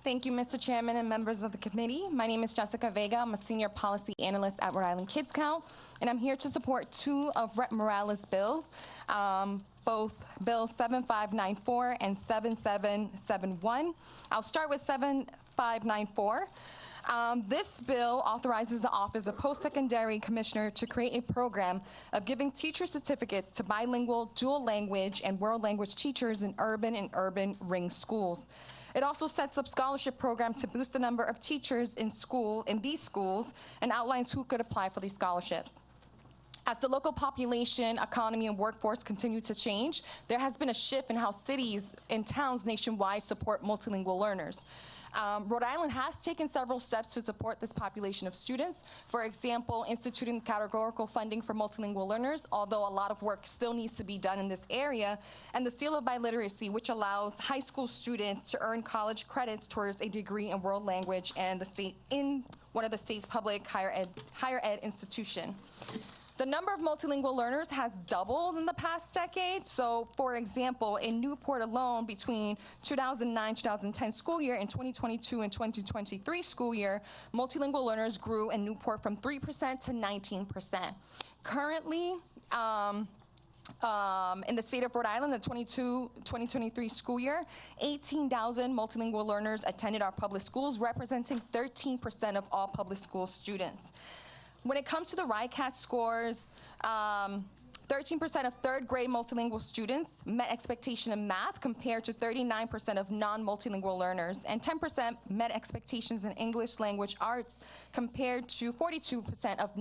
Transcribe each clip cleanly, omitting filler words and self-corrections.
Thank you, Mr. Chairman and members of the committee. My name is Jessica Vega. I'm a senior policy analyst at Rhode Island Kids Count, and I'm here to support two of Rep. Morales' bills, both Bill 7594 and 7771. I'll start with 7594. This bill authorizes the Office of Post-Secondary Commissioner to create a program of giving teacher certificates to bilingual, dual language, and world language teachers in urban and urban ring schools. It also sets up scholarship programs to boost the number of teachers in these schools and outlines who could apply for these scholarships. As the local population, economy, and workforce continue to change, there has been a shift in how cities and towns nationwide support multilingual learners. Rhode Island has taken several steps to support this population of students. For example, instituting categorical funding for multilingual learners, although a lot of work still needs to be done in this area, and the Seal of Biliteracy, which allows high school students to earn college credits towards a degree in world language and in one of the state's public higher ed institution. The number of multilingual learners has doubled in the past decade. So, for example, in Newport alone, between 2009-2010 school year and 2022 and 2023 school year, multilingual learners grew in Newport from 3% to 19%. Currently, in the state of Rhode Island, the 2023 school year, 18,000 multilingual learners attended our public schools, representing 13% of all public school students. When it comes to the RICAS scores, 13% of third grade multilingual students met expectation in math compared to 39% of non-multilingual learners, and 10% met expectations in English language arts compared to 42% of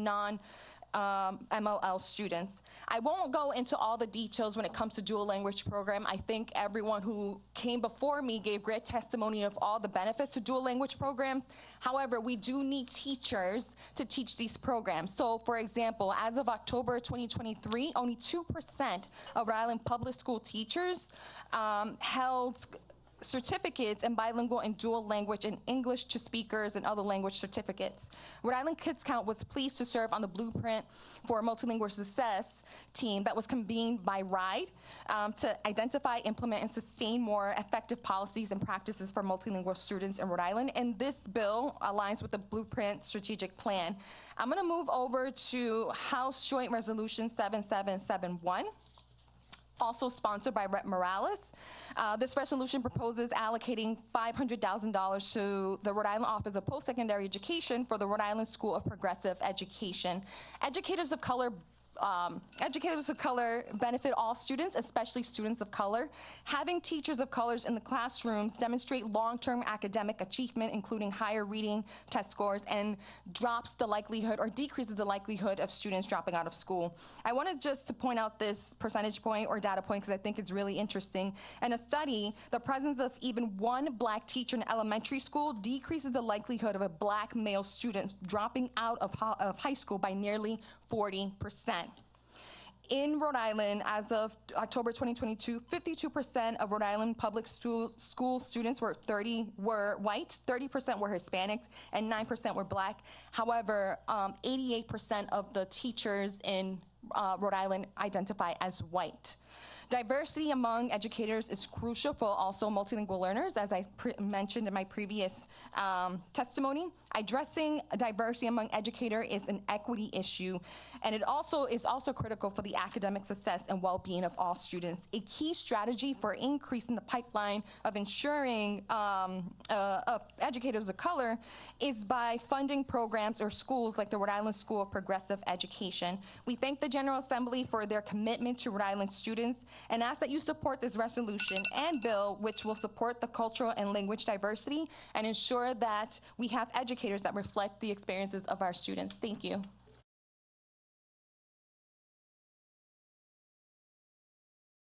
MLL students. I won't go into all the details when it comes to dual language program. I think everyone who came before me gave great testimony of all the benefits to dual language programs. However, we do need teachers to teach these programs. So, for example, as of October 2023, only 2% of Rhode Island public school teachers held certificates in bilingual and dual language and English to speakers and other language certificates. Rhode Island Kids Count was pleased to serve on the Blueprint for Multilingual Success team that was convened by RIDE to identify, implement, and sustain more effective policies and practices for multilingual students in Rhode Island. And this bill aligns with the Blueprint strategic plan. I'm going to move over to House Joint Resolution 7771. Also sponsored by Rep. Morales. This resolution proposes allocating $500,000 to the Rhode Island Office of Post-Secondary Education for the Rhode Island School of Progressive Education. Educators of color benefit all students, especially students of color. Having teachers of colors in the classrooms demonstrate long-term academic achievement, including higher reading test scores, and drops the likelihood or decreases the likelihood of students dropping out of school. I wanted just to point out this percentage point or data point because I think it's really interesting. In a study, the presence of even one black teacher in elementary school decreases the likelihood of a black male student dropping out of high school by nearly 40%. In Rhode Island, as of October 2022, 52% of Rhode Island public school students were white, 30% were Hispanics, and 9% were black. However, 88% of the teachers in Rhode Island identify as white. Diversity among educators is crucial for also multilingual learners, as I mentioned in my previous testimony. Addressing diversity among educators is an equity issue, and it is also critical for the academic success and well-being of all students. A key strategy for increasing the pipeline of ensuring of educators of color is by funding programs or schools like the Rhode Island School of Progressive Education. We thank the General Assembly for their commitment to Rhode Island students and ask that you support this resolution and bill, which will support the cultural and language diversity and ensure that we have educators that reflect the experiences of our students. Thank you.